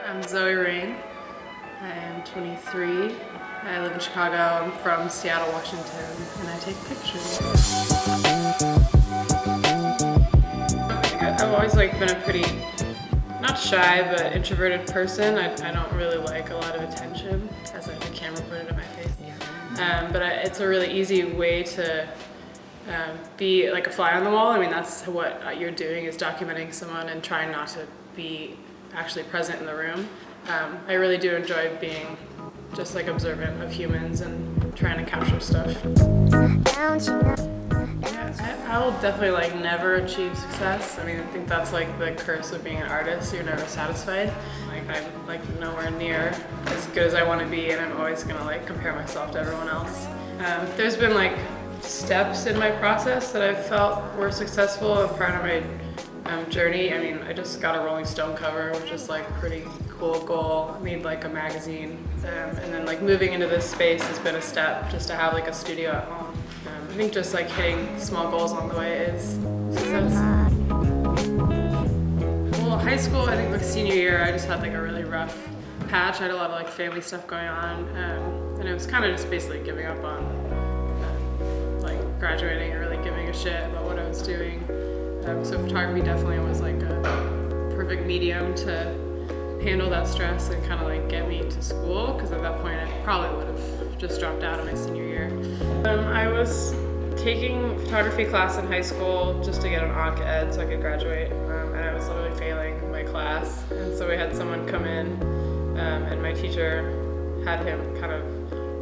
I'm Zoe Rain. I am 23. I live in Chicago. I'm from Seattle, Washington, and I take pictures. I've always been a pretty, not shy, but introverted person. I don't really like a lot of attention, as the camera pointed at my face. But it's a really easy way to be like a fly on the wall. I mean, that's what you're doing, is documenting someone and trying not to be actually present in the room. I really do enjoy being just observant of humans and trying to capture stuff. I will definitely never achieve success. I mean, I think that's the curse of being an artist. You're never satisfied. I'm nowhere near as good as I want to be, and I'm always gonna compare myself to everyone else. There's been steps in my process that I've felt were successful and part of my journey. I mean, I just got a Rolling Stone cover, which is pretty cool goal. I made a magazine, and then moving into this space has been a step, just to have a studio at home. I think just hitting small goals along the way is success. Well, high school, I think senior year, I just had a really rough patch. I had a lot of family stuff going on, and it was kind of just basically giving up on graduating or really giving a shit about what I was doing. So photography definitely was a perfect medium to handle that stress and kind of get me to school, because at that point I probably would have just dropped out of my senior year. I was taking photography class in high school just to get an onc ed so I could graduate, and I was literally failing my class, and so we had someone come in, and my teacher had him kind of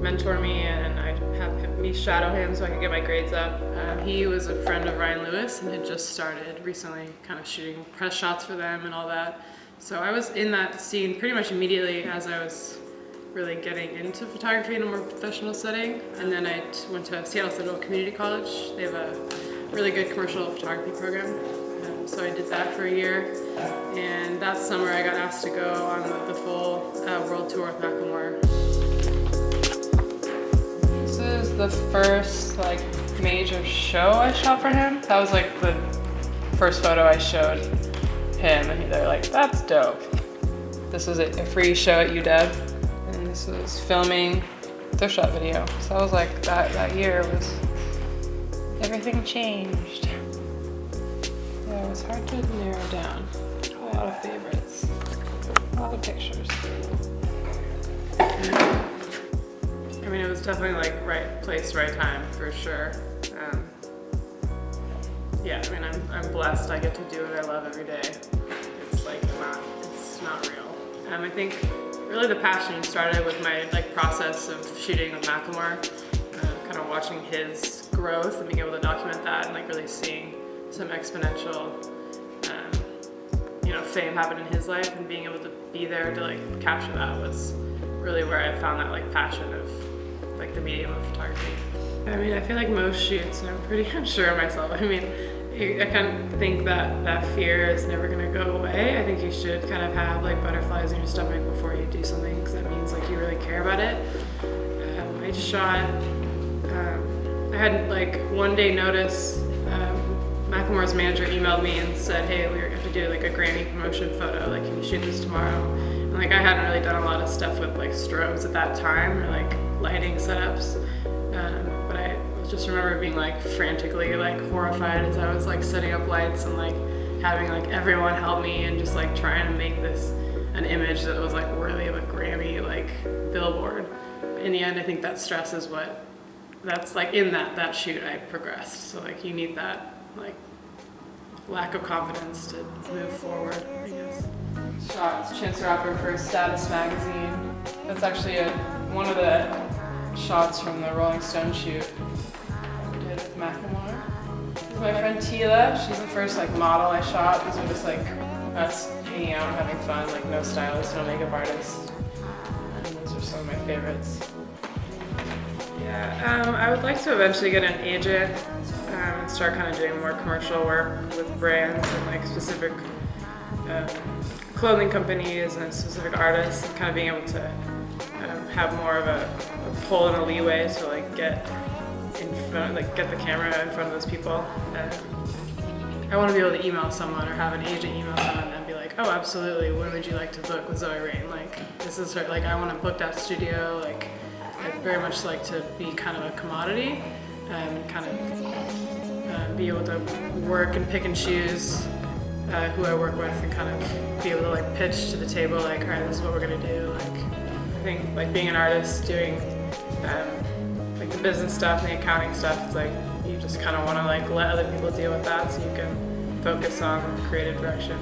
mentor me, and I had me shadow him so I could get my grades up. He was a friend of Ryan Lewis and had just started recently kind of shooting press shots for them and all that. So I was in that scene pretty much immediately as I was really getting into photography in a more professional setting. And then I went to Seattle Central Community College. They have a really good commercial photography program. So I did that for a year. And that summer I got asked to go on the full world tour with Macklemore. This is the first major show I shot for him. That was the first photo I showed him, and they're like, "That's dope." This was a free show at UW, and this was filming their shot video. So I was that year was, everything changed. Yeah, it was hard to narrow down. A lot of favorites, a lot of pictures. I mean, it was definitely right place, right time, for sure. Yeah, I mean, I'm blessed. I get to do what I love every day. It's not real. I think really the passion started with my process of shooting with Macklemore, kind of watching his growth and being able to document that, and really seeing some exponential, fame happen in his life, and being able to be there to capture that was really where I found that passion of the medium of photography. I mean, I feel most shoots, I'm pretty unsure of myself. I mean, I kind of think that fear is never going to go away. I think you should kind of have butterflies in your stomach before you do something, because that means you really care about it. I shot, I had one day notice. Macklemore's manager emailed me and said, "Hey, we have to do a Grammy promotion photo. Can you shoot this tomorrow?" And I hadn't really done a lot of stuff with strobes at that time, or lighting setups. But I just remember being frantically horrified as I was setting up lights and having everyone help me, and just trying to make this an image that was worthy of a Grammy billboard. In the end, I think that stress is that's in that shoot I progressed. So you need that lack of confidence to move forward, I guess. Shot Chance the Rapper for Status magazine. That's actually one of the shots from the Rolling Stone shoot I did with Macklemore. This is my friend Tila. She's the first model I shot. These were just us hanging out and having fun, no stylist, no makeup artist. And those are some of my favorites. Yeah, I would like to eventually get an agent and start kind of doing more commercial work with brands and specific clothing companies and specific artists, and kind of being able to have more of a pull and a leeway to get in front, get the camera in front of those people. I want to be able to email someone or have an agent email someone and be like, oh, absolutely, when would you like to book with Zoe Rain? Like, this is her, like, I want to book that studio. Like, I'd very much like to be kind of a commodity and kind of be able to work and pick and choose who I work with and kind of be able to like pitch to the table, like, all right, this is what we're gonna do. Like, I think like being an artist, doing like the business stuff and the accounting stuff, it's like you just kind of want to like let other people deal with that so you can focus on creative direction.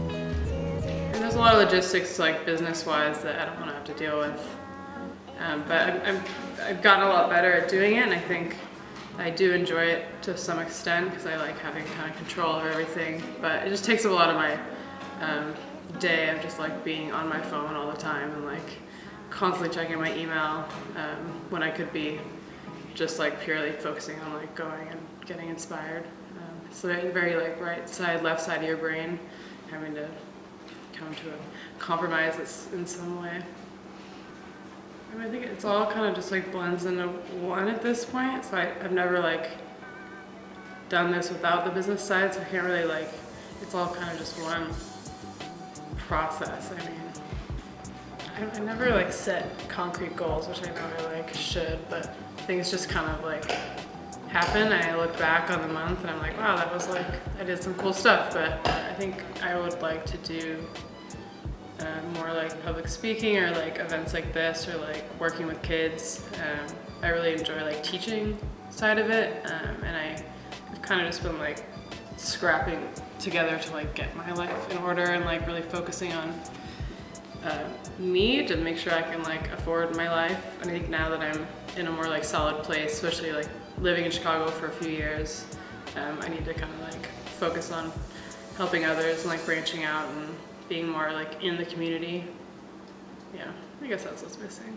And there's a lot of logistics, like business-wise, that I don't want to have to deal with. But I've gotten a lot better at doing it, and I think I do enjoy it to some extent because I like having kind of control over everything. But it just takes up a lot of my day of just like being on my phone all the time and like constantly checking my email when I could be just like purely focusing on like going and getting inspired. So very like right side, left side of your brain, having to come to a compromise that's in some way. I mean, I think it's all kind of just like blends into one at this point. So I've never like done this without the business side, so I can't really like, it's all kind of just one process. I mean, I never like set concrete goals, which I know I like should, but things just kind of like happen. And I look back on the month and I'm like, wow, that was like, I did some cool stuff, but I think I would like to do more like public speaking or like events like this or like working with kids. I really enjoy like teaching side of it, and I've kind of just been like scrapping together to like get my life in order and like really focusing on me to make sure I can like afford my life. And I think now that I'm in a more like solid place, especially like living in Chicago for a few years, I need to kind of like focus on helping others and like branching out and being more like in the community. Yeah, I guess that's what's missing.